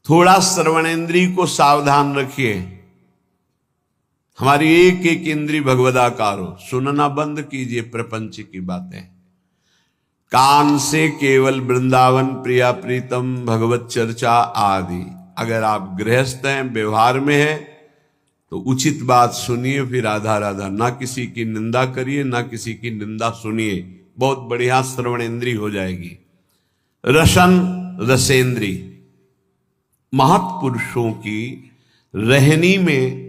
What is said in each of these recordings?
थोड़ा श्रवणेंद्रिय को सावधान रखिए। हमारी एक एक इंद्री भगवदाकार हो, सुनना बंद कीजिए प्रपंच की बातें। कान से केवल वृंदावन प्रिया प्रीतम भगवत चर्चा आदि। अगर आप गृहस्थ हैं, व्यवहार में है, तो उचित बात सुनिए, फिर राधा राधा। ना किसी की निंदा करिए, ना किसी की निंदा सुनिए। बहुत बढ़िया श्रवणेंद्री हो जाएगी। रसन रसेंद्री, महत्पुरुषों की रहनी में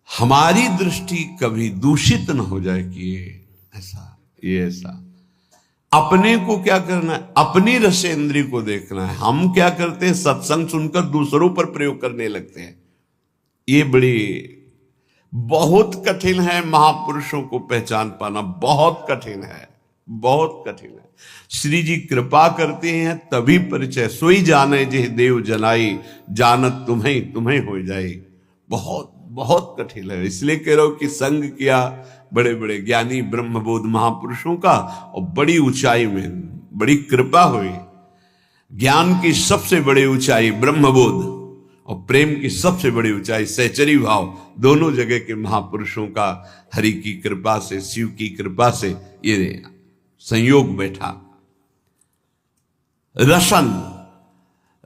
हमारी दृष्टि कभी दूषित न हो जाए कि ये ऐसा। अपने को क्या करना है, अपनी रसेंद्री को देखना है। हम क्या करते हैं, सत्संग सुनकर दूसरों पर प्रयोग करने लगते हैं। ये बड़ी बहुत कठिन है, महापुरुषों को पहचान पाना बहुत कठिन है, बहुत कठिन है। श्री जी कृपा करते हैं तभी परिचय, सोई जाने जे देव जनाई, जानत तुम्हें तुम्हें हो जाए। बहुत बहुत कठिन है। इसलिए कह रहा हूं कि संग किया बड़े बड़े ज्ञानी ब्रह्मबोध महापुरुषों का, और बड़ी ऊंचाई में बड़ी कृपा हुई। ज्ञान की सबसे बड़ी ऊंचाई ब्रह्मबोध, और प्रेम की सबसे बड़ी ऊंचाई सहचरी भाव। दोनों जगह के महापुरुषों का हरि की कृपा से, शिव की कृपा से ये संयोग बैठा। रसन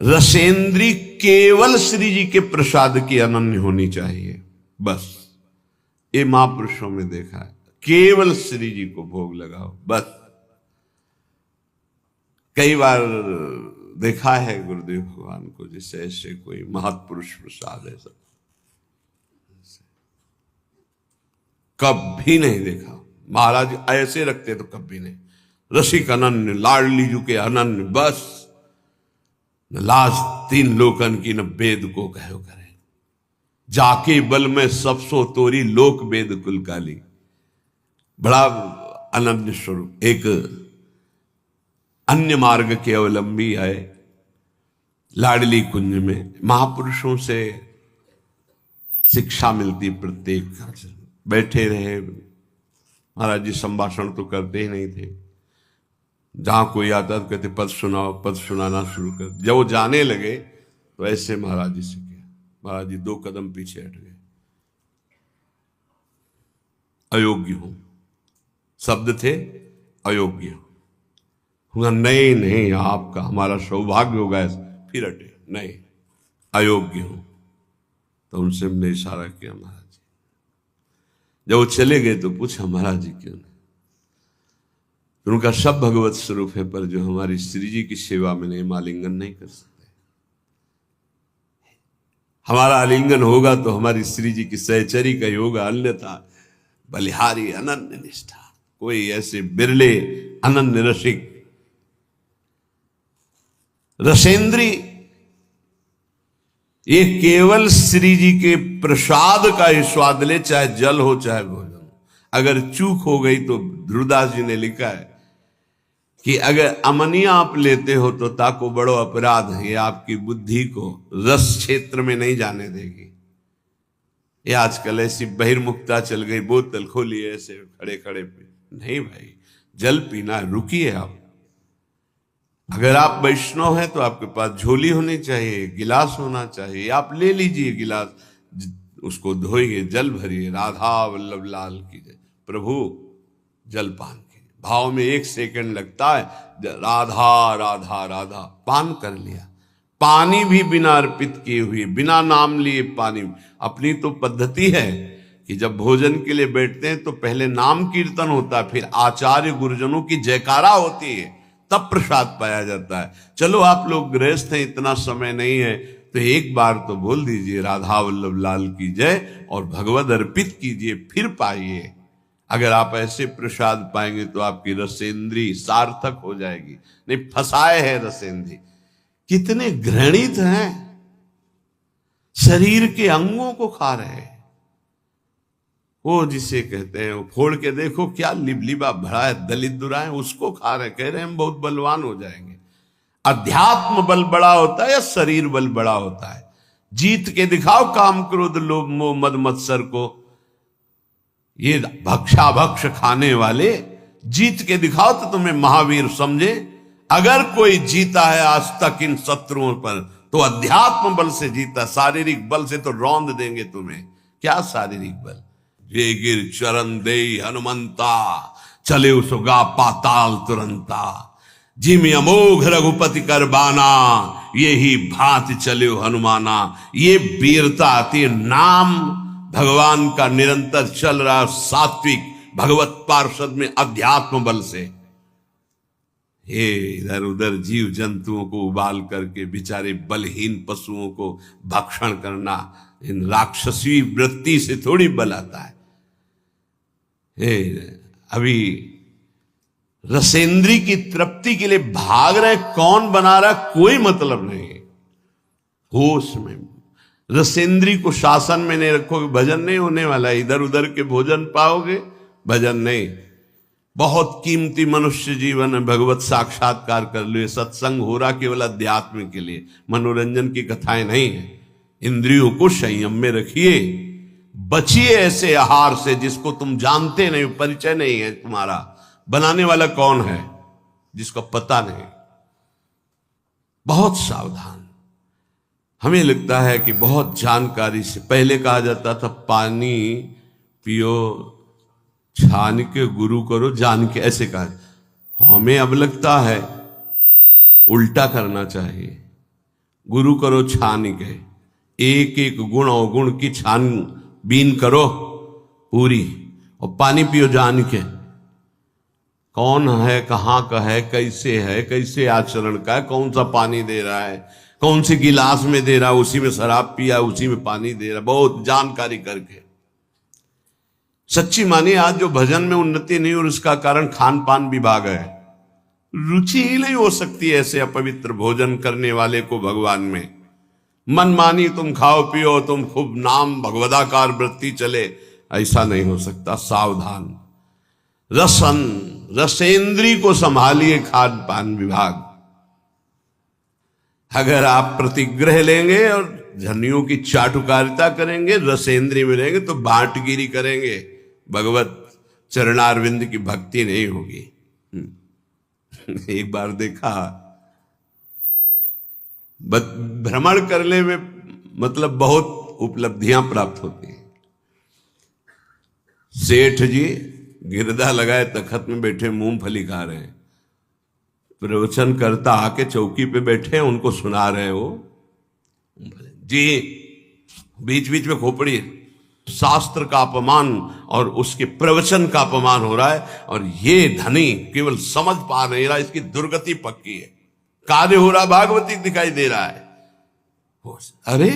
रसेंद्री केवल श्री जी के प्रसाद की अनन्य होनी चाहिए। बस ये महापुरुषों में देखा है, केवल श्री जी को भोग लगाओ बस। कई बार देखा है गुरुदेव भगवान को, जिससे ऐसे कोई महत्पुरुष प्रसाद है, सब कभी नहीं देखा। महाराज ऐसे रखते तो कभी नहीं। रसिक अनन्य, लाडली जू के अनन्य, बस न लाज तीन लोकन की, न वेद को कहो करे। जाके बल में सब सो तोरी, लोक वेद कुल काली। बड़ा अनन्य स्वरूप। एक अन्य मार्ग के अवलंबी है, लाडली कुंज में महापुरुषों से शिक्षा मिलती। प्रत्येक बैठे रहे, महाराज जी संभाषण तो करते ही नहीं थे। जहां कोई आता तो कहते पद सुनाओ, पद सुनाना शुरू कर। जब वो जाने लगे तो ऐसे महाराज जी से किया। महाराज जी 2 कदम पीछे हट गए। अयोग्य हूं शब्द थे, अयोग्य हूं। नहीं नहीं, आपका हमारा सौभाग्य होगा। फिर हटे, नहीं अयोग्य हूं। तो उनसे हमने इशारा किया महाराज जी। जब वो चले गए तो पूछा महाराज जी क्यों नहीं। उनका सब भगवत स्वरूप है, पर जो हमारी श्री जी की सेवा में नहीं, आलिंगन नहीं कर सकते। हमारा आलिंगन होगा तो हमारी श्री जी की सहचरी का ही होगा, अन्यथा बलिहारी अनन्य निष्ठा। कोई ऐसे बिरले अनन्य रसिक रसेंद्री, ये केवल श्री जी के प्रसाद का ही स्वाद ले, चाहे जल हो चाहे भोजन। अगर चूक हो गई तो ध्रुवदास जी ने लिखा है कि अगर अमनिया आप लेते हो तो ताको बड़ो अपराध है, ये आपकी बुद्धि को रस क्षेत्र में नहीं जाने देगी। ये आजकल ऐसी बहिर्मुखता चल गई, बोतल खोली ऐसे खड़े खड़े पे। नहीं भाई, जल पीना, रुकिए आप। अगर आप वैष्णव हैं तो आपके पास झोली होनी चाहिए, गिलास होना चाहिए। आप ले लीजिए गिलास, उसको धोइए, जल भरिए, राधा वल्लभ लाल की जय, प्रभु जल पान कीजिए। भाव में 1 सेकंड लगता है, राधा राधा राधा पान कर लिया। पानी भी बिना अर्पित किए हुए, बिना नाम लिए पानी। अपनी तो पद्धति है कि जब भोजन के लिए बैठते हैं तो पहले नाम कीर्तन होता है, फिर आचार्य गुरुजनों की जयकारा होती है, तब प्रसाद पाया जाता है। चलो आप लोग गृहस्थ हैं, इतना समय नहीं है, तो एक बार तो बोल दीजिए राधा वल्लभ लाल की जय और भगवद अर्पित कीजिए, फिर पाइए। अगर आप ऐसे प्रसाद पाएंगे तो आपकी रसेंद्री सार्थक हो जाएगी। नहीं, फंसाए है रसेंद्री। कितने घृणित हैं, शरीर के अंगों को खा रहे हैं। वो जिसे कहते हैं, वो फोड़ के देखो क्या लिबलिबा भरा है, दलित दुराए, उसको खा रहे, कह रहे हैं हम बहुत बलवान हो जाएंगे। अध्यात्म बल बड़ा होता है या शरीर बल बड़ा होता है? जीत के दिखाओ काम क्रोध लोभ मोह मद मत्सर को। ये भक्षा भक्ष खाने वाले जीत के दिखाओ तो तुम्हें महावीर समझे। अगर कोई जीता है आज तक इन शत्रुओं पर तो अध्यात्म बल से जीता, शारीरिक बल से तो रौंद देंगे तुम्हें। क्या शारीरिक बल? जे गिर चरण दे हनुमंता, चले उसगा पाताल तुरंता, जिम अमोघ रघुपति कर बाना, यही भांति चले हनुमाना। ये वीरता आती है, नाम भगवान का निरंतर चल रहा, सात्विक भगवत पार्षद में अध्यात्म बल से। ये इधर उधर जीव जंतुओं को उबाल करके बेचारे बलहीन पशुओं को भक्षण करना, इन राक्षसी वृत्ति से थोड़ी बल आता है। अभी रसेंद्री की तृप्ति के लिए भाग रहे, कौन बना रहा कोई मतलब नहीं। होश में रसेंद्री को शासन में नहीं रखोगे, भजन नहीं होने वाला। इधर उधर के भोजन पाओगे, भजन नहीं। बहुत कीमती मनुष्य जीवन में भगवत साक्षात्कार कर लो। सत्संग हो रहा केवल अध्यात्म के लिए, मनोरंजन की कथाएं नहीं है। इंद्रियों को संयम में रखिए, बचिए ऐसे आहार से जिसको तुम जानते नहीं, परिचय नहीं है तुम्हारा। बनाने वाला कौन है जिसको पता नहीं। बहुत सावधान। हमें लगता है कि बहुत जानकारी से, पहले कहा जाता था पानी पियो छान के, गुरु करो जान के, ऐसे कहा। हमें अब लगता है उल्टा करना चाहिए। गुरु करो छान के, एक एक गुण और गुण की छानबीन करो पूरी, और पानी पियो जान के। कौन है, कहाँ का है, कैसे आचरण का है, कौन सा पानी दे रहा है, कौन से गिलास में दे रहा है, उसी में शराब पिया उसी में पानी दे रहा है। बहुत जानकारी करके। सच्ची मानिए, आज जो भजन में उन्नति नहीं, और उसका कारण खान पान विभाग है। रुचि ही नहीं हो सकती ऐसे अपवित्र भोजन करने वाले को भगवान में। मन मानी तुम खाओ पियो, तुम खूब नाम भगवदाकार वृत्ति चले, ऐसा नहीं हो सकता। सावधान। रसेंद्री को संभालिए खान पान विभाग। अगर आप प्रतिग्रह लेंगे और धनियों की चाटुकारिता करेंगे, रसेंद्री में रहेंगे, तो बांटगिरी करेंगे, भगवत चरणारविंद की भक्ति नहीं होगी। एक बार देखा, भ्रमण करने में मतलब बहुत उपलब्धियां प्राप्त होती हैं। सेठ जी गिरदा लगाए तखत में बैठे मूंगफली खा रहे हैं। प्रवचन करता आके चौकी पे बैठे, उनको सुना रहे हो जी, बीच बीच में खोपड़ी। शास्त्र का अपमान और उसके प्रवचन का अपमान हो रहा है, और ये धनी केवल समझ पा नहीं रहा, इसकी दुर्गति पक्की है। कार्य हो रहा, भागवती दिखाई दे रहा है। अरे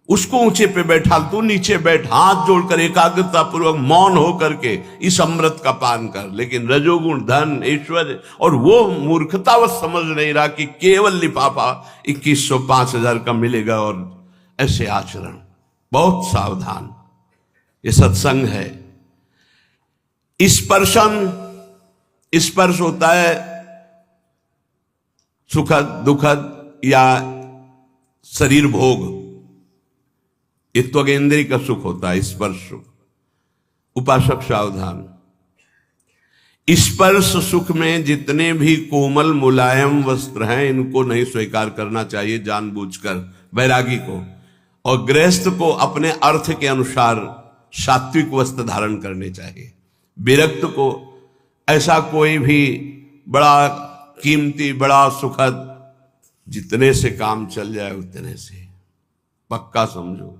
उसको ऊंचे पे बैठा, तू नीचे बैठ, हाथ जोड़कर एकाग्रता पूर्वक मौन हो करके इस अमृत का पान कर। लेकिन रजोगुण, धन, ऐश्वर्य, और वो मूर्खतावश समझ नहीं रहा कि केवल लिफाफा 2100 5000 का मिलेगा, और ऐसे आचरण। बहुत सावधान। ये सत्संग है। स्पर्श होता है सुखद दुखद या शरीर भोग, ये त्वगेंद्री का सुख होता है, स्पर्श सुख। उपासक सावधान। स्पर्श सुख में जितने भी कोमल मुलायम वस्त्र हैं, इनको नहीं स्वीकार करना चाहिए जानबूझकर, वैरागी को। और गृहस्थ को अपने अर्थ के अनुसार सात्विक वस्त्र धारण करने चाहिए। विरक्त को ऐसा कोई भी बड़ा कीमती, बड़ा सुखद, जितने से काम चल जाए उतने से पक्का समझो।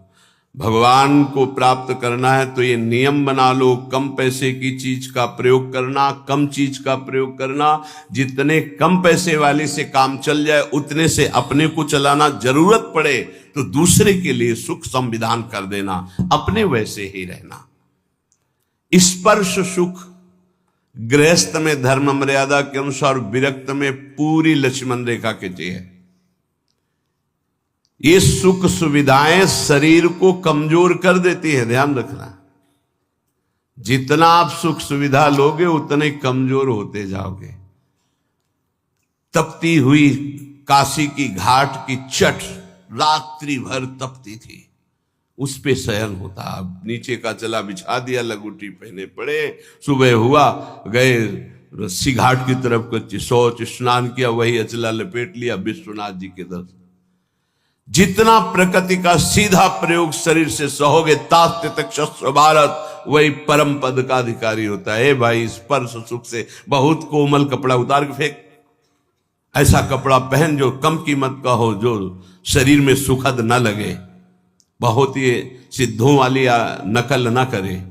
भगवान को प्राप्त करना है तो ये नियम बना लो, कम पैसे की चीज का प्रयोग करना, कम चीज का प्रयोग करना। जितने कम पैसे वाले से काम चल जाए उतने से अपने को चलाना, जरूरत पड़े तो दूसरे के लिए सुख संविधान कर देना, अपने वैसे ही रहना। स्पर्श सुख गृहस्थ में धर्म मर्यादा के अनुसार, विरक्त में पूरी लक्ष्मण रेखा के चाहिए। ये सुख सुविधाएं शरीर को कमजोर कर देती है, ध्यान रखना। जितना आप सुख सुविधा लोगे उतने कमजोर होते जाओगे। तपती हुई काशी की घाट की चट रात्रि भर तपती थी, उस पे शयन होता। अब नीचे का चला बिछा दिया, लगुटी पहने पड़े, सुबह हुआ गए रस्सी घाट की तरफ को शौच स्नान किया, वही अचला लपेट लिया, विश्वनाथ जी के दर्शन। जितना प्रकृति का सीधा प्रयोग शरीर से सहोगे, तास्ते तक शस्त्र भारत, वही परम पद का अधिकारी होता है। भाई स्पर्श सुख से बहुत कोमल कपड़ा उतार के फेंक, ऐसा कपड़ा पहन जो कम कीमत का हो, जो शरीर में सुखद न लगे, बहुत ही सिद्धों वाली नकल न करे।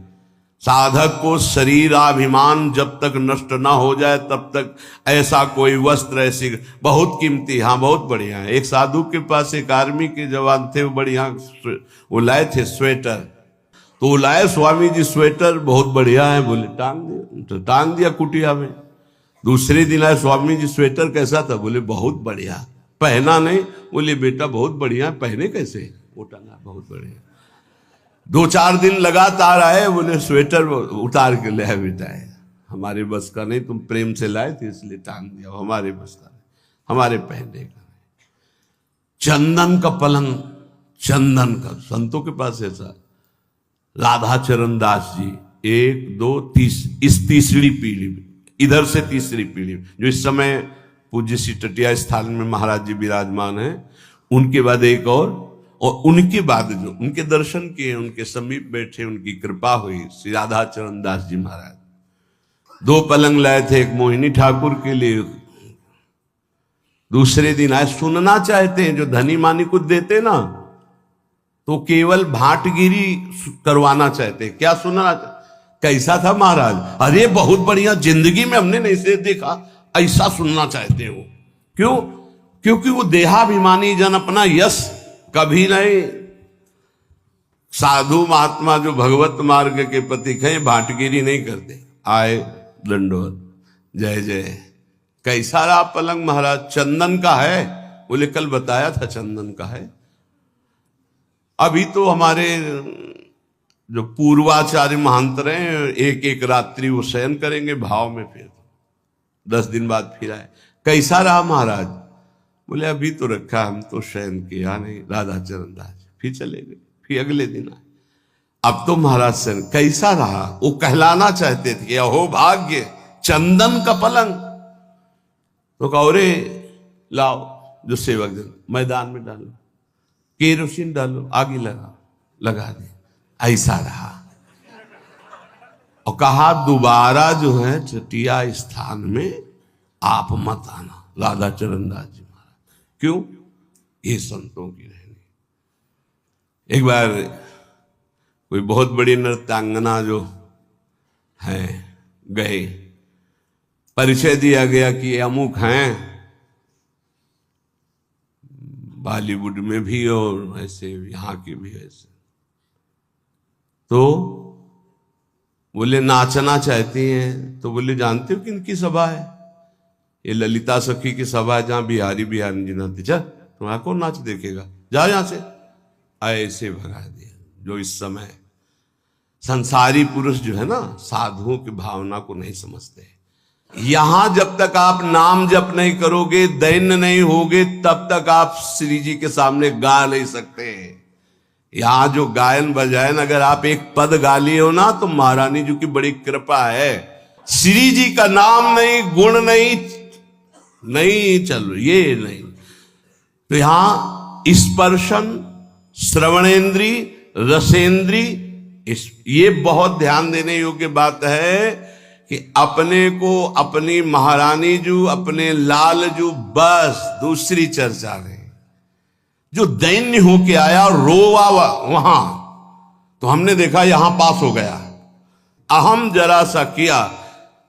साधक को शरीराभिमान जब तक नष्ट ना हो जाए तब तक ऐसा कोई वस्त्र, ऐसी बहुत कीमती, हाँ बहुत बढ़िया है। एक साधु के पास एक आर्मी के जवान थे, वो बढ़िया वो लाए थे स्वेटर, तो वो लाए स्वामी जी स्वेटर बहुत बढ़िया है, बोले टांग दिया, तो टांग दिया कुटिया में। दूसरे दिन आए, स्वामी जी स्वेटर कैसा था? बोले बहुत बढ़िया। पहना नहीं? बोले बेटा बहुत बढ़िया, पहने कैसे? वो टांगा बहुत बढ़िया। 2-4 दिन लगातार आए, बोले स्वेटर उतार के ले आए बेटा, है हमारे बस का नहीं, तुम प्रेम से लाए थे इसलिए टांग दिया, हमारे बस का नहीं, हमारे पहनने का नहीं। चंदन का पलंग, चंदन का, संतों के पास ऐसा। राधा चरण दास जी 1, 2, 3, इस तीसरी पीढ़ी, इधर से तीसरी पीढ़ी, जो इस समय पूज्य श्री टटिया स्थान में महाराज जी विराजमान है, उनके बाद एक और उनके बाद जो उनके दर्शन किए, उनके समीप बैठे, उनकी कृपा हुई, श्री राधा चरण दास जी महाराज 2 पलंग लाए थे, एक मोहिनी ठाकुर के लिए। दूसरे दिन आए, सुनना चाहते हैं, जो धनी मानी कुछ देते ना, तो केवल भाटगिरी करवाना चाहते। क्या सुनना? कैसा था महाराज? अरे बहुत बढ़िया, जिंदगी में हमने नहीं से देखा, ऐसा सुनना चाहते हो। क्यों? क्योंकि वो देहाभिमानी जन अपना यश कभी नहीं। साधु महात्मा जो भगवत मार्ग के पथिक हैं, भाटगिरी नहीं करते। आए, दंडोत, जय जय। कैसा रहा पलंग महाराज? चंदन का है? बोले कल बताया था चंदन का है। अभी तो हमारे जो पूर्वाचार्य महांतर हैं, एक एक रात्रि वो शयन करेंगे भाव में, फिर 10 दिन बाद फिर आए। कैसा रहा महाराज? बोले अभी तो रखा, हम तो शयन किया नहीं। राधा चरण दास फिर चले गए, फिर अगले दिन आए। अब तो महाराज शयन कैसा रहा? वो कहलाना चाहते थे, अहो भाग्य, चंदन का पलंग। तो कौरे लाओ, जो सेवक जन, मैदान में डालो, केरोसिन डालो, आगे लगा दे। ऐसा रहा। और कहा दोबारा जो है चटिया स्थान में आप मत आना। राधा चरण दास जी महाराज। क्यों? ये संतों की रहनी। एक बार कोई बहुत बड़ी नृत्यांगना जो है गए, परिचय दिया गया कि ये अमुक हैं, बॉलीवुड में भी और ऐसे यहाँ के भी ऐसे। तो बोले नाचना चाहती हैं। तो बोले जानते हो किनकी सभा है? ये ललिता सखी की सभा है, जहां बिहारी जी नाचते। चल तुम्हारा कौन नाच देखेगा, जा यहां से। ऐसे भगा दिया। जो इस समय संसारी पुरुष जो है ना, साधुओं की भावना को नहीं समझते। यहां जब तक आप नाम जप नहीं करोगे, दैन्य नहीं होगे, तब तक आप श्री जी के सामने गा नहीं सकते। यहां जो गायन बजायन, अगर आप एक पद गा लिए हो ना, तो महारानी जी की बड़ी कृपा है। श्री जी का नाम नहीं, गुण नहीं चल, ये नहीं। तो यहां स्पर्शन, श्रवणेन्द्री, रसेंद्री, ये बहुत ध्यान देने योग्य बात है कि अपने को अपनी महारानी जू, अपने लाल जू, बस दूसरी चर्चा नहीं। जो दैन्य होके आया, रोवा वहां, तो हमने देखा यहां पास हो गया। अहम जरा सा किया,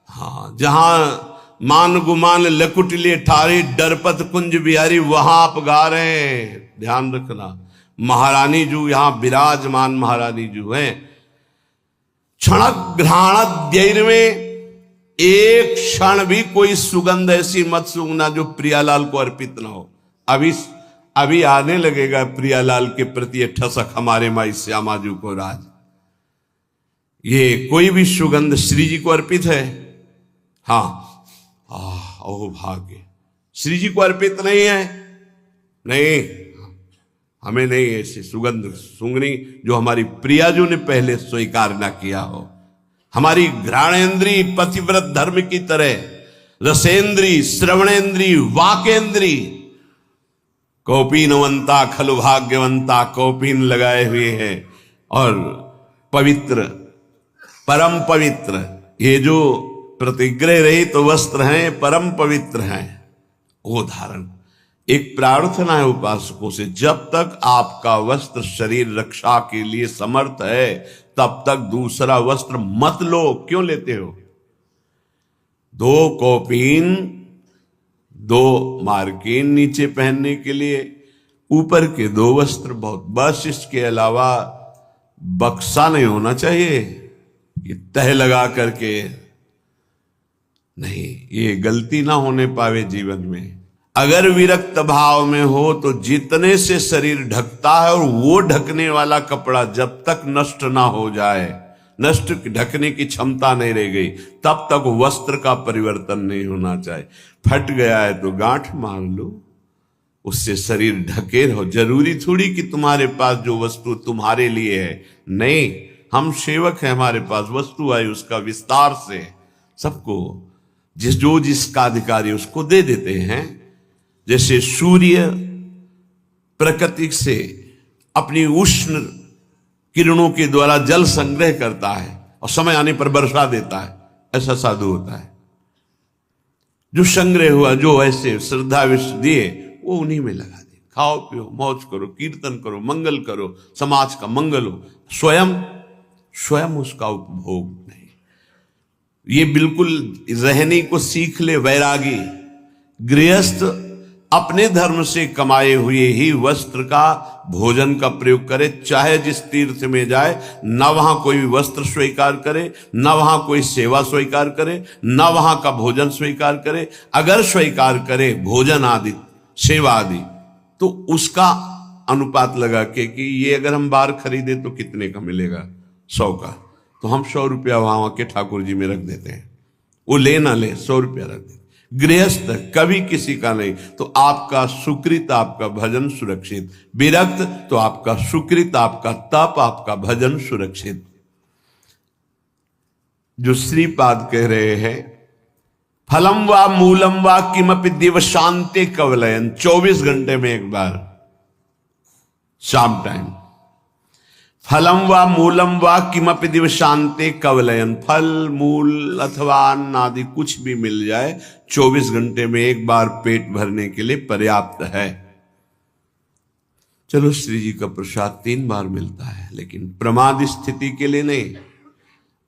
हाँ, जहां मान गुमान लकुटले ठारी, डरपत कुंज बिहारी, वहां आप गा रहे हैं। ध्यान रखना, महारानी जू यहां विराजमान महारानी जू हैं। क्षणक घ्राण में एक क्षण भी कोई सुगंध ऐसी मत सूंघना जो प्रियालाल को अर्पित ना हो। अभी आने लगेगा प्रियालाल के प्रति ठसक हमारे माई श्यामा जी को राज। ये कोई भी सुगंध श्री जी को अर्पित है? हाँ, ओह भाग्य, श्री जी को अर्पित नहीं है। नहीं, हमें नहीं ऐसी सुगंध सूंघनी जो हमारी प्रिया जी ने पहले स्वीकार ना किया हो। हमारी घ्राणेन्द्री पतिव्रत धर्म की तरह, रसेंद्री, श्रवणेन्द्री, वाकेंद्री कौपीनवंता खलु भाग्यवंता, कौपीन लगाए हुए हैं और पवित्र, परम पवित्र, ये जो प्रतिग्रह रहित तो वस्त्र हैं, परम पवित्र हैं, वो धारण। एक प्रार्थना है उपासकों से, जब तक आपका वस्त्र शरीर रक्षा के लिए समर्थ है तब तक दूसरा वस्त्र मत लो। क्यों लेते हो? 2 कौपीन, 2 मार्किन नीचे पहनने के लिए, ऊपर के 2 वस्त्र बहुत, बस इसके अलावा बक्सा नहीं होना चाहिए, ये तह लगा करके नहीं, ये गलती ना होने पावे जीवन में। अगर विरक्त भाव में हो तो जितने से शरीर ढकता है, और वो ढकने वाला कपड़ा जब तक नष्ट ना हो जाए, नष्ट ढकने की क्षमता नहीं रह गई, तब तक वस्त्र का परिवर्तन नहीं होना चाहिए। फट गया है तो गांठ मार लो, उससे शरीर ढके रहो। जरूरी थोड़ी कि तुम्हारे पास जो वस्तु तुम्हारे लिए है, नहीं, हम सेवक हैं, हमारे पास वस्तु आई, उसका विस्तार से सबको जिसका अधिकारी उसको दे देते हैं। जैसे सूर्य प्रकृति से अपनी उष्ण किरणों के द्वारा जल संग्रह करता है और समय आने पर वर्षा देता है, ऐसा साधु होता है। जो संग्रह हुआ, जो ऐसे श्रद्धा विश्व दिए, वो उन्हीं में लगा दे। खाओ पियो, मौज करो, कीर्तन करो, मंगल करो, समाज का मंगल हो, स्वयं उसका उपभोग नहीं। ये बिल्कुल रहने को सीख ले वैरागी। गृहस्थ अपने धर्म से कमाए हुए ही वस्त्र का, भोजन का प्रयोग करे, चाहे जिस तीर्थ में जाए, न वहां कोई वस्त्र स्वीकार करे, न वहां कोई सेवा स्वीकार करे, न वहां का भोजन स्वीकार करे। अगर स्वीकार करे भोजन आदि, सेवा आदि, तो उसका अनुपात लगा के कि ये अगर हम बाहर खरीदे तो कितने का मिलेगा, 100 का, तो हम 100 रुपया वहां के ठाकुर जी में रख देते हैं। वो ले ना ले, 100 रुपया रख देते। गृहस्थ कभी किसी का नहीं, तो आपका सुकृत, आपका भजन सुरक्षित। विरक्त तो आपका सुकृत, आपका तप, आपका भजन सुरक्षित। जो श्रीपाद कह रहे हैं, फलम वा मूलम वा किमपि दिव शांति कवलयन, 24 घंटे में एक बार शाम टाइम, फलम वा मूलम वा किमपि दिव शांति कवलयन, फल मूल अथवा अन्न आदि कुछ भी मिल जाए, 24 घंटे में एक बार पेट भरने के लिए पर्याप्त है। चलो, श्री जी का प्रसाद 3 बार मिलता है, लेकिन प्रमाद स्थिति के लिए नहीं।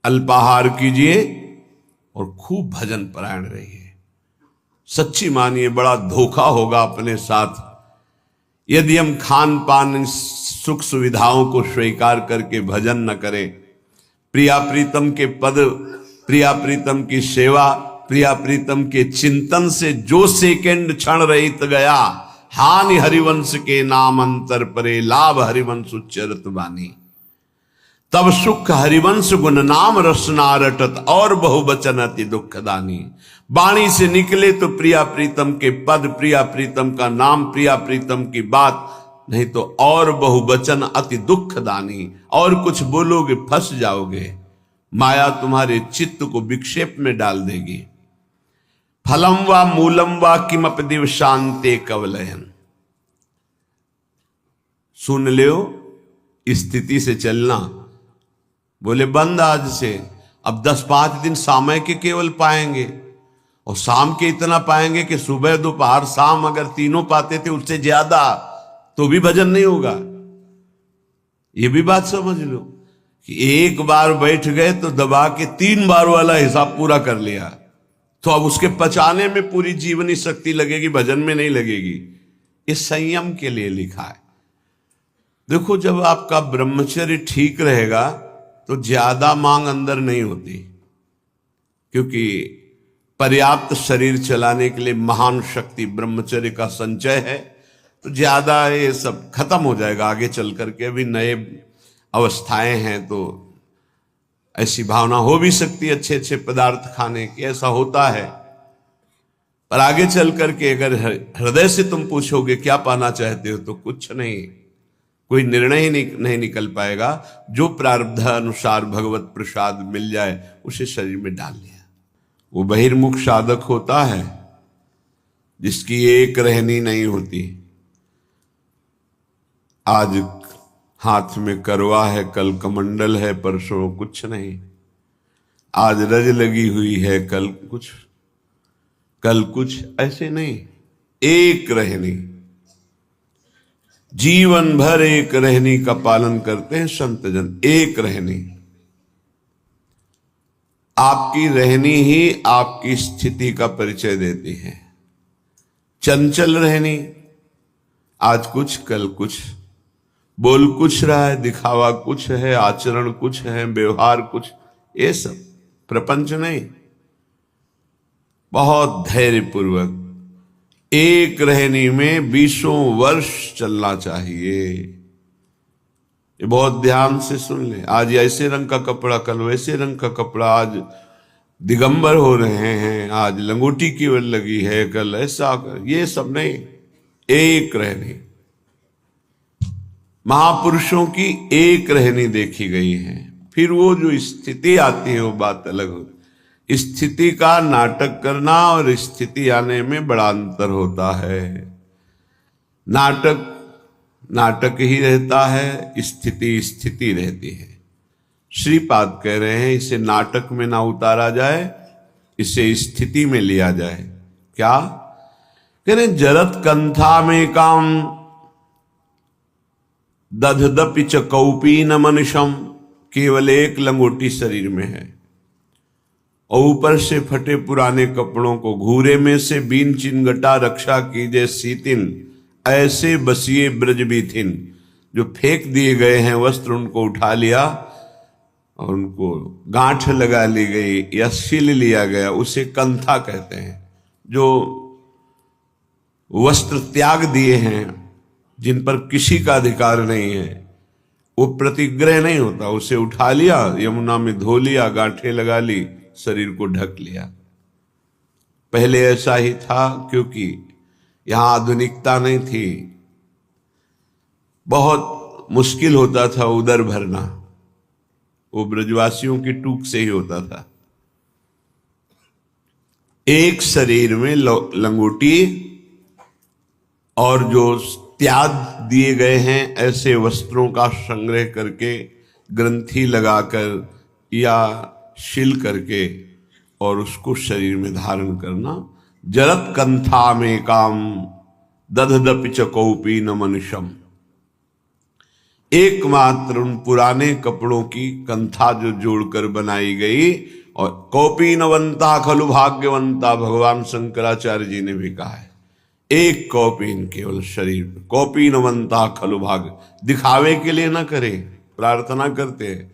अल्पाहार कीजिए और खूब भजन परायण रहिए। सच्ची मानिए, बड़ा धोखा होगा अपने साथ यदि हम खान पान सुख सुविधाओं को स्वीकार करके भजन न करें। प्रिया प्रीतम के पद, प्रिया प्रीतम की सेवा, प्रिया प्रीतम के चिंतन से जो सेकंड क्षण रहित गया, हानि हरिवंश के नाम अंतर परे, लाभ हरिवंश उच्चरत बानी। तब सुख हरिवंश गुण नाम रसना रटत, और बहुवचन अति दुखदानी। वाणी से निकले तो प्रिया प्रीतम के पद, प्रिया प्रीतम का नाम, प्रिया प्रीतम की बात, नहीं तो और बहुवचन अति दुखदानी। और कुछ बोलोगे फंस जाओगे, माया तुम्हारे चित्त को विक्षेप में डाल देगी। फलम वा मूलम वा किमपि दिव शांते कवलयन। सुन लो, स्थिति से चलना। बोले बंद आज से, अब 10-5 दिन समय के केवल पाएंगे, और शाम के इतना पाएंगे कि सुबह दोपहर शाम अगर तीनों पाते थे उससे ज्यादा, तो भी भजन नहीं होगा। ये भी बात समझ लो कि एक बार बैठ गए तो दबा के 3 बार वाला हिसाब पूरा कर लिया, तो अब उसके पचाने में पूरी जीवनी शक्ति लगेगी, भजन में नहीं लगेगी। इस संयम के लिए लिखा है। देखो, जब आपका ब्रह्मचर्य ठीक रहेगा तो ज्यादा मांग अंदर नहीं होती, क्योंकि पर्याप्त शरीर चलाने के लिए महान शक्ति ब्रह्मचर्य का संचय है। तो ज्यादा ये सब खत्म हो जाएगा आगे चल करके। अभी नए अवस्थाएं हैं तो ऐसी भावना हो भी सकती है अच्छे अच्छे पदार्थ खाने की, ऐसा होता है। पर आगे चल करके अगर हृदय से तुम पूछोगे क्या पाना चाहते हो, तो कुछ नहीं, कोई निर्णय ही नहीं निकल पाएगा। जो प्रारब्ध अनुसार भगवत प्रसाद मिल जाए उसे शरीर में डाल लिया। वो बहिर्मुख साधक होता है जिसकी एक रहनी नहीं होती। आज हाथ में करवा है, कल कमंडल है, परसों कुछ नहीं। आज रज लगी हुई है, कल कुछ, ऐसे नहीं। एक रहनी, जीवन भर एक रहनी का पालन करते हैं संत जन। एक रहनी, आपकी रहनी ही आपकी स्थिति का परिचय देती है। चंचल रहनी, आज कुछ कल कुछ, बोल कुछ रहा है, दिखावा कुछ है, आचरण कुछ है, व्यवहार कुछ, ये सब प्रपंच नहीं। बहुत धैर्यपूर्वक एक रहनी में 20 वर्ष चलना चाहिए। ये बहुत ध्यान से सुन ले। आज ऐसे रंग का कपड़ा, कल वैसे रंग का कपड़ा, आज दिगंबर हो रहे हैं, आज लंगोटी केवल लगी है, कल ऐसा, ये सब नहीं। एक रहनी, महापुरुषों की एक रहनी देखी गई है। फिर वो जो स्थिति आती है वो बात अलग होती। स्थिति का नाटक करना और स्थिति आने में बड़ा अंतर होता है। नाटक नाटक ही रहता है, स्थिति स्थिति रहती है। श्रीपाद कह रहे हैं इसे नाटक में ना उतारा जाए, इसे स्थिति में लिया जाए। क्या कह रहे? जरत कंथा में काम दधदपि च कौपीन मनुषम, केवल एक लंगोटी शरीर में है और ऊपर से फटे पुराने कपड़ों को घूरे में से बीन चिनगटा रक्षा कीजे सीतिन, ऐसे बसिए ब्रज बीथिन। जो फेंक दिए गए हैं वस्त्र उनको उठा लिया और उनको गांठ लगा ली गई या सिल लिया गया, उसे कंथा कहते हैं। जो वस्त्र त्याग दिए हैं, जिन पर किसी का अधिकार नहीं है, वो प्रतिग्रह नहीं होता। उसे उठा लिया, यमुना में धो लिया, गांठें लगा ली, शरीर को ढक लिया। पहले ऐसा ही था क्योंकि यहां आधुनिकता नहीं थी। बहुत मुश्किल होता था उदर भरना, वो ब्रजवासियों की टूक से ही होता था। एक शरीर में लंगोटी और जो त्याग दिए गए हैं ऐसे वस्त्रों का संग्रह करके ग्रंथि लगाकर या शिल करके और उसको शरीर में धारण करना। जरत कंथा में काम दधदपि च कौपीन मनुषम, एकमात्र उन पुराने कपड़ों की कंथा जो जोड़कर बनाई गई। और कौपीनवंता खलु भाग्यवंता, भगवान शंकराचार्य जी ने भी कहा है। एक कौपीन केवल शरीर में, कौपीनवंता खलु भाग्य, दिखावे के लिए ना करे, प्रार्थना करते हैं।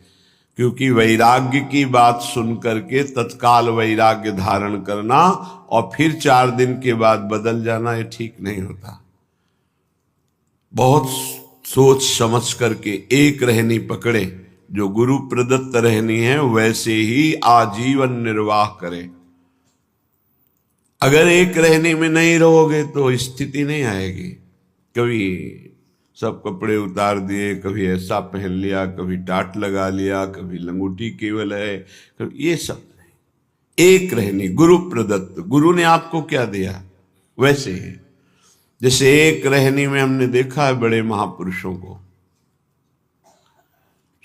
क्योंकि वैराग्य की बात सुन करके तत्काल वैराग्य धारण करना और फिर 4 दिन के बाद बदल जाना, ये ठीक नहीं होता। बहुत सोच समझ करके एक रहनी पकड़े, जो गुरु प्रदत्त रहनी है वैसे ही आजीवन निर्वाह करें। अगर एक रहने में नहीं रहोगे तो स्थिति नहीं आएगी। कभी सब कपड़े उतार दिए, कभी ऐसा पहन लिया, कभी टाट लगा लिया, कभी लंगोटी केवल है, कभी ये सब नहीं। एक रहनी गुरु प्रदत्त, गुरु ने आपको क्या दिया वैसे ही। जैसे एक रहनी में हमने देखा है बड़े महापुरुषों को।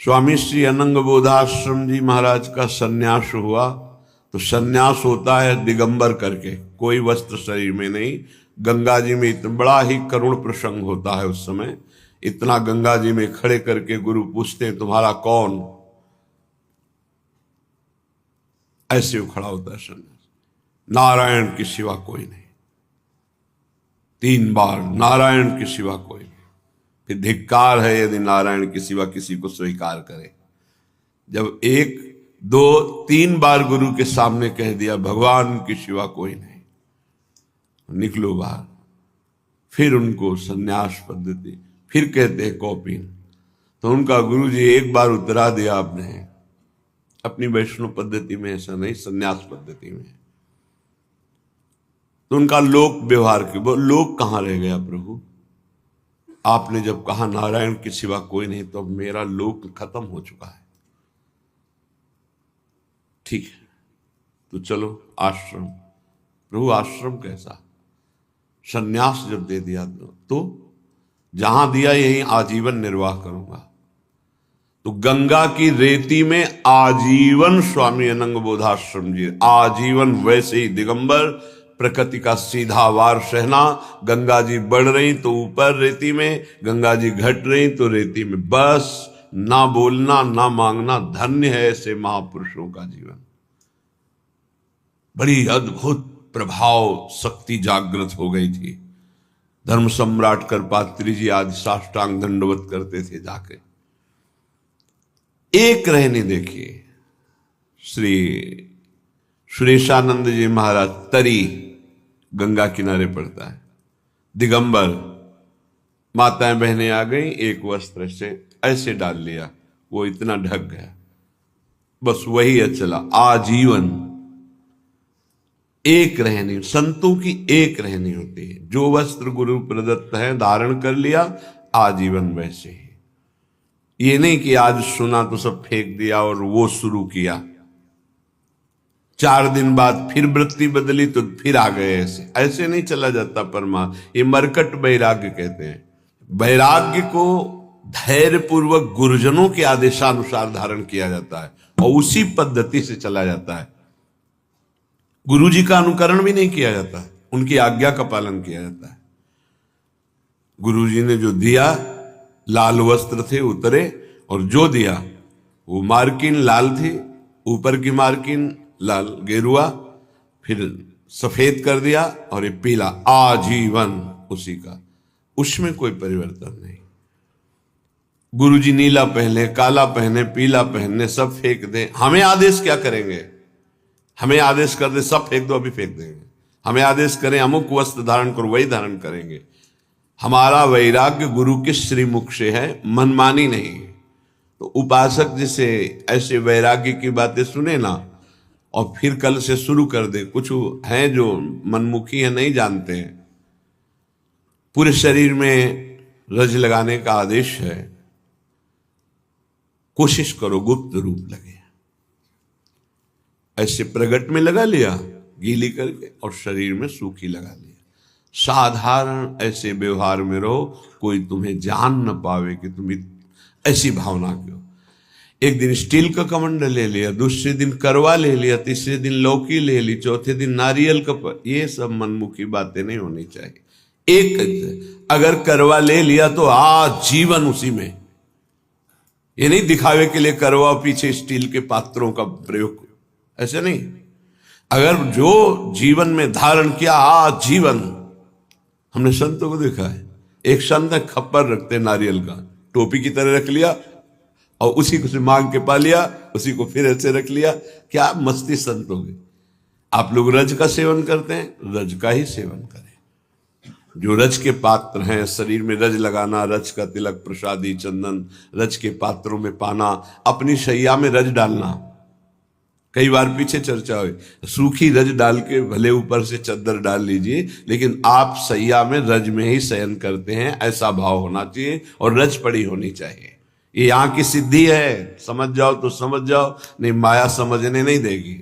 स्वामी श्री अनंग बोधाश्रम जी महाराज का सन्यास हुआ तो सन्यास होता है दिगंबर करके, कोई वस्त्र शरीर में नहीं। गंगा जी में इतना बड़ा ही करुण प्रसंग होता है उस समय। इतना गंगा जी में खड़े करके गुरु पूछते हैं तुम्हारा कौन, ऐसे वो खड़ा होता है सन्यास, नारायण के सिवा कोई नहीं। 3 बार नारायण के सिवा कोई नहीं। फिर धिक्कार है यदि नारायण के सिवा किसी को स्वीकार करे। जब 1, 2, 3 बार गुरु के सामने कह दिया भगवान के सिवा कोई नहीं, निकलो बाहर। फिर उनको सन्यास पद्धति, फिर कहते हैं कौपीन। तो उनका गुरु जी एक बार उतरा दिया आपने, अपनी वैष्णव पद्धति में ऐसा नहीं, सन्यास पद्धति में। तो उनका लोक व्यवहार के, वो लोक कहां रह गया प्रभु? आपने जब कहा नारायण के सिवा कोई नहीं, तो अब मेरा लोक खत्म हो चुका है। ठीक है, तो चलो आश्रम। प्रभु आश्रम कैसा? सन्यास जब दे दिया तो जहां दिया यहीं आजीवन निर्वाह करूंगा। तो गंगा की रेती में आजीवन स्वामी अनंग बोधाश्रम जी, आजीवन वैसे ही दिगंबर, प्रकृति का सीधा वार सहना। गंगा जी बढ़ रही तो ऊपर रेती में, गंगा जी घट रही तो रेती में, बस ना बोलना ना मांगना। धन्य है ऐसे महापुरुषों का जीवन। बड़ी अद्भुत प्रभाव शक्ति जागृत हो गई थी। धर्म सम्राट करपात्री जी आदि साष्टांग दंडवत करते थे जाके। एक रहने देखिए, श्री सुरेशानंद जी महाराज, तरी गंगा किनारे पड़ता है, दिगंबर, माताएं बहनें आ गई, एक वस्त्र से ऐसे डाल लिया, वो इतना ढक गया, बस वही अचला आजीवन। एक रहनी, संतों की एक रहनी होती है। जो वस्त्र गुरु प्रदत्त है धारण कर लिया, आजीवन वैसे ही। ये नहीं कि आज सुना तो सब फेंक दिया और वो शुरू किया, 4 दिन बाद फिर वृत्ति बदली तो फिर आ गए। ऐसे नहीं चला जाता परमा। ये मरकट वैराग्य कहते हैं। वैराग्य को धैर्य पूर्वक गुरुजनों के आदेशानुसार धारण किया जाता है और उसी पद्धति से चला जाता है। गुरु जी का अनुकरण भी नहीं किया जाता, उनकी आज्ञा का पालन किया जाता है। गुरु जी ने जो दिया, लाल वस्त्र थे उतरे, और जो दिया वो मार्किन लाल थी, ऊपर की मार्किन लाल गेरुआ, फिर सफेद कर दिया, और ये पीला आजीवन उसी का, उसमें कोई परिवर्तन नहीं। गुरु जी नीला पहने, काला पहने, पीला पहने, सब फेंक दें, हमें आदेश क्या करेंगे? हमें आदेश कर दे सब फेंक दो, अभी फेंक देंगे। हमें आदेश करें अमुक वस्त्र धारण करो, वही धारण करेंगे। हमारा वैराग्य गुरु के श्रीमुख से है, मनमानी नहीं। तो उपासक जिसे ऐसे वैराग्य की बातें सुने ना और फिर कल से शुरू कर दे, कुछ हैं जो मनमुखी है, नहीं जानते हैं। पूरे शरीर में रज लगाने का आदेश है, कोशिश करो गुप्त रूप लगे। ऐसे प्रगट में लगा लिया गीली करके, और शरीर में सूखी लगा लिया। साधारण ऐसे व्यवहार में रहो, कोई तुम्हें जान न पावे कि तुम ऐसी भावना क्यों। एक दिन स्टील का कमंडल ले लिया, दूसरे दिन करवा ले लिया, तीसरे दिन लौकी ले ली, चौथे दिन नारियल का। ये सब मनमुखी बातें नहीं होनी चाहिए। एक अगर करवा ले लिया तो आजीवन उसी में। ये नहीं दिखावे के लिए करवा, पीछे स्टील के पात्रों का प्रयोग, ऐसे नहीं। अगर जो जीवन में धारण किया आजीवन। हमने संतों को देखा है, एक संत है खप्पर रखते नारियल का, टोपी की तरह रख लिया और उसी को से मांग के पा लिया, उसी को फिर ऐसे रख लिया। क्या मस्ती संत हो गई। आप लोग रज का सेवन करते हैं, रज का ही सेवन करें। जो रज के पात्र हैं, शरीर में रज लगाना, रज का तिलक, प्रसादी, चंदन रज के पात्रों में पाना, अपनी शैया में रज डालना। कई बार पीछे चर्चा हुई, सूखी रज डाल के भले ऊपर से चद्दर डाल लीजिए, लेकिन आप सैया में रज में ही शयन करते हैं, ऐसा भाव होना चाहिए और रज पड़ी होनी चाहिए। ये यहाँ की सिद्धि है, समझ जाओ तो समझ जाओ, नहीं माया समझने नहीं देगी।